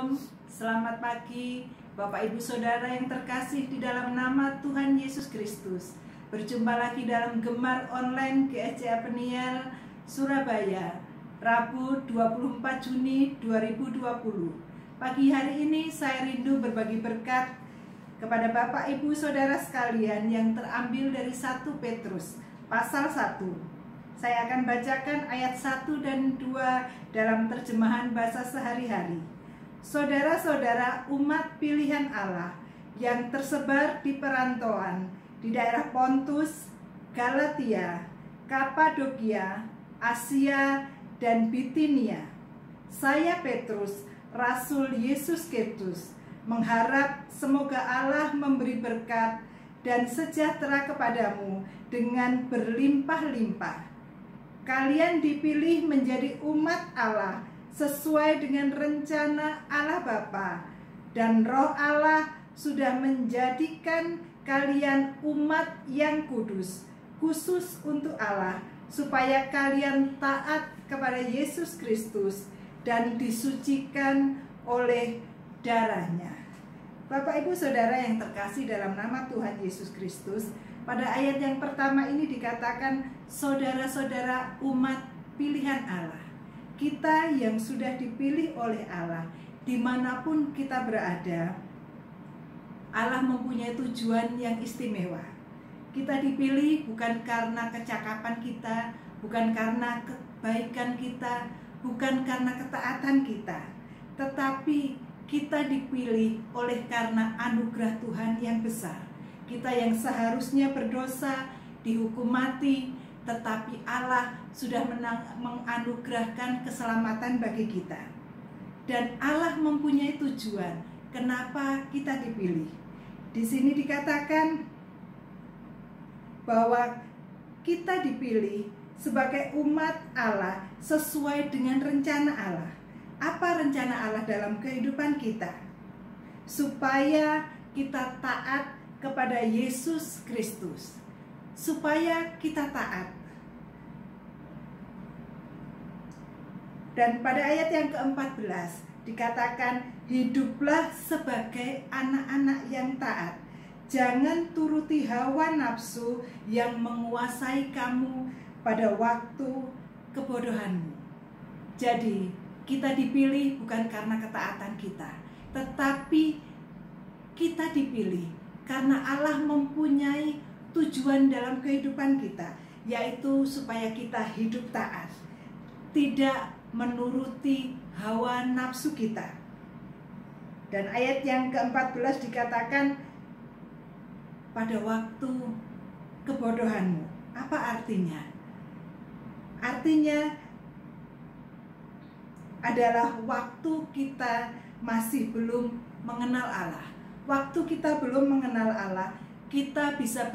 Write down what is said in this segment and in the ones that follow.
Shalom, selamat pagi Bapak Ibu Saudara yang terkasih di dalam nama Tuhan Yesus Kristus. Berjumpa lagi dalam Gemar Online GSCA Peniel Surabaya, Rabu 24 Juni 2020. Pagi hari ini saya rindu berbagi berkat kepada Bapak Ibu Saudara sekalian yang terambil dari 1 Petrus pasal 1. Saya akan bacakan ayat 1 dan 2 dalam terjemahan bahasa sehari-hari. Saudara-saudara umat pilihan Allah yang tersebar di perantauan di daerah Pontus, Galatia, Kapadokia, Asia, dan Bitinia. Saya Petrus, Rasul Yesus Kristus, mengharap semoga Allah memberi berkat dan sejahtera kepadamu dengan berlimpah-limpah. Kalian dipilih menjadi umat Allah sesuai dengan rencana Allah Bapa, dan Roh Allah sudah menjadikan kalian umat yang kudus, khusus untuk Allah, supaya kalian taat kepada Yesus Kristus dan disucikan oleh darahnya. Bapak Ibu Saudara yang terkasih dalam nama Tuhan Yesus Kristus, pada ayat yang pertama ini dikatakan saudara-saudara umat pilihan Allah. Kita yang sudah dipilih oleh Allah, dimanapun kita berada, Allah mempunyai tujuan yang istimewa. Kita dipilih bukan karena kecakapan kita, bukan karena kebaikan kita, bukan karena ketaatan kita, tetapi kita dipilih oleh karena anugerah Tuhan yang besar. Kita yang seharusnya berdosa, dihukum mati, tetapi Allah sudah menganugerahkan keselamatan bagi kita. Dan Allah mempunyai tujuan kenapa kita dipilih. Di sini dikatakan bahwa kita dipilih sebagai umat Allah sesuai dengan rencana Allah. Apa rencana Allah dalam kehidupan kita? Supaya kita taat kepada Yesus Kristus, supaya kita taat. Dan pada ayat yang ke-14 dikatakan, hiduplah sebagai anak-anak yang taat. Jangan turuti hawa nafsu yang menguasai kamu pada waktu kebodohanmu. Jadi, kita dipilih bukan karena ketaatan kita, tetapi kita dipilih karena Allah mempunyai tujuan dalam kehidupan kita, yaitu supaya kita hidup taat, tidak menuruti hawa nafsu kita. Dan ayat yang ke-14 dikatakan, pada waktu kebodohanmu. Apa artinya? Artinya adalah waktu kita masih belum mengenal Allah. Waktu kita belum mengenal Allah, kita bisa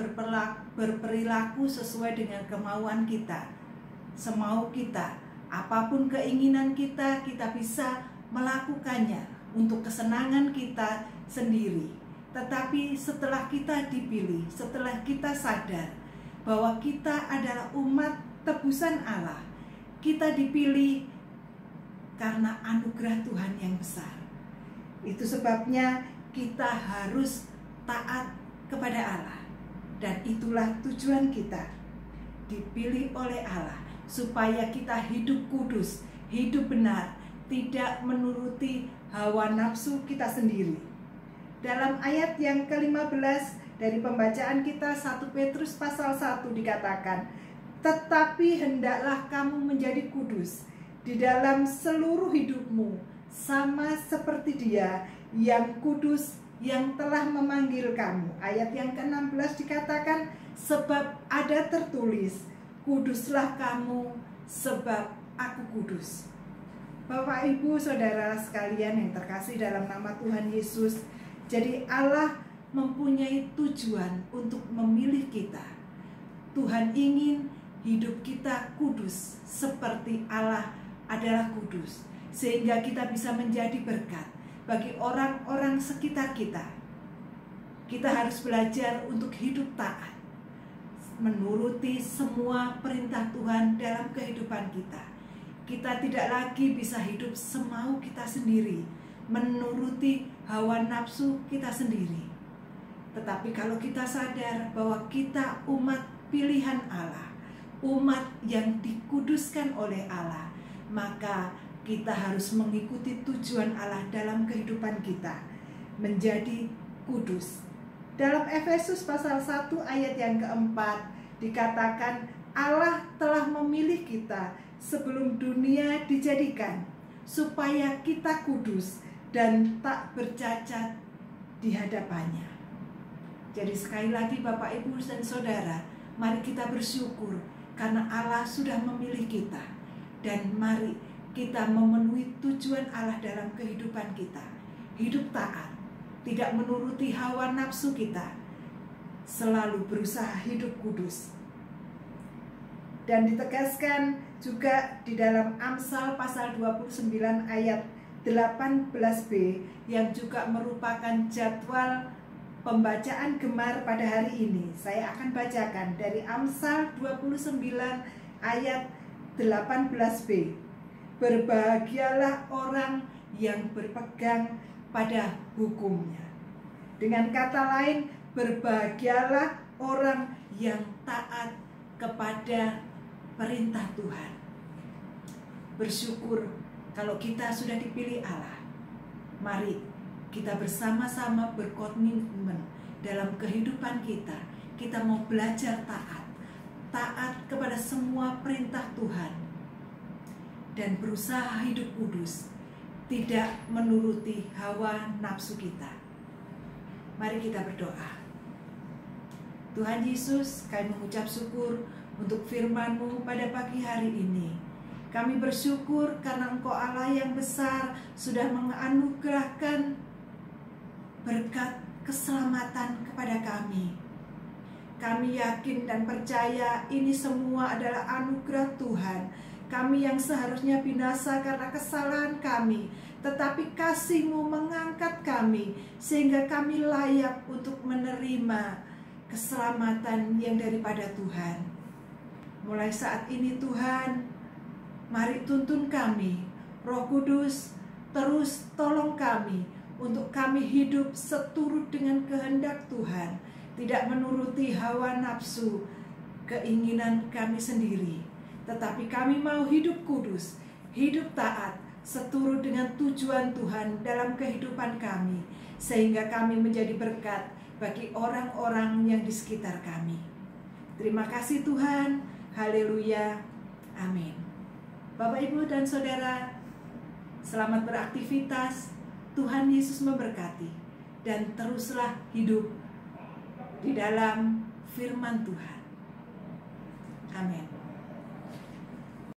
berperilaku sesuai dengan kemauan kita, semau kita. Apapun keinginan kita, kita bisa melakukannya untuk kesenangan kita sendiri. Tetapi setelah kita dipilih, setelah kita sadar bahwa kita adalah umat tebusan Allah, kita dipilih karena anugerah Tuhan yang besar. Itu sebabnya kita harus taat kepada Allah. Dan itulah tujuan kita, dipilih oleh Allah, supaya kita hidup kudus, hidup benar, tidak menuruti hawa nafsu kita sendiri. Dalam ayat yang ke-15 dari pembacaan kita 1 Petrus pasal 1 dikatakan, tetapi hendaklah kamu menjadi kudus di dalam seluruh hidupmu, sama seperti Dia yang kudus yang telah memanggil kamu. Ayat yang ke-16 dikatakan, sebab ada tertulis, kuduslah kamu sebab aku kudus. Bapak Ibu Saudara sekalian yang terkasih dalam nama Tuhan Yesus, jadi Allah mempunyai tujuan untuk memilih kita. Tuhan ingin hidup kita kudus seperti Allah adalah kudus, sehingga kita bisa menjadi berkat bagi orang-orang sekitar kita. Kita harus belajar untuk hidup taat, menuruti semua perintah Tuhan dalam kehidupan kita. Kita tidak lagi bisa hidup semau kita sendiri, menuruti hawa nafsu kita sendiri. Tetapi kalau kita sadar bahwa kita umat pilihan Allah, umat yang dikuduskan oleh Allah, maka kita harus mengikuti tujuan Allah dalam kehidupan kita, menjadi kudus. Dalam Efesus pasal 1 ayat yang keempat dikatakan, Allah telah memilih kita sebelum dunia dijadikan, supaya kita kudus dan tak bercacat di hadapannya. Jadi sekali lagi Bapak, Ibu, dan Saudara, mari kita bersyukur karena Allah sudah memilih kita. Dan mari kita memenuhi tujuan Allah dalam kehidupan kita. Hidup taat, tidak menuruti hawa nafsu kita, selalu berusaha hidup kudus. Dan ditegaskan juga di dalam Amsal pasal 29 ayat 18b yang juga merupakan jadwal pembacaan gemar pada hari ini. Saya akan bacakan dari Amsal 29 ayat 18b. Berbahagialah orang yang berpegang pada hukumnya. Dengan kata lain, berbahagialah orang yang taat kepada perintah Tuhan. Bersyukur kalau kita sudah dipilih Allah. Mari kita bersama-sama berkomitmen dalam kehidupan kita. Kita mau belajar taat. Taat kepada semua perintah Tuhan. Dan berusaha hidup kudus, tidak menuruti hawa nafsu kita. Mari kita berdoa. Tuhan Yesus, kami mengucap syukur untuk firman-Mu pada pagi hari ini. Kami bersyukur karena Engkau Allah yang besar sudah menganugerahkan berkat keselamatan kepada kami. Kami yakin dan percaya ini semua adalah anugerah Tuhan. Kami yang seharusnya binasa karena kesalahan kami, tetapi kasih-Mu mengangkat kami sehingga kami layak untuk menerima keselamatan yang daripada Tuhan. Mulai saat ini Tuhan, mari tuntun kami. Roh Kudus, terus tolong kami untuk kami hidup seturut dengan kehendak Tuhan, tidak menuruti hawa nafsu, keinginan kami sendiri. Tetapi kami mau hidup kudus, hidup taat, seturut dengan tujuan Tuhan dalam kehidupan kami, sehingga kami menjadi berkat bagi orang-orang yang di sekitar kami. Terima kasih Tuhan, haleluya, amin. Bapak, Ibu, dan Saudara, selamat beraktivitas. Tuhan Yesus memberkati, dan teruslah hidup di dalam firman Tuhan. Amin.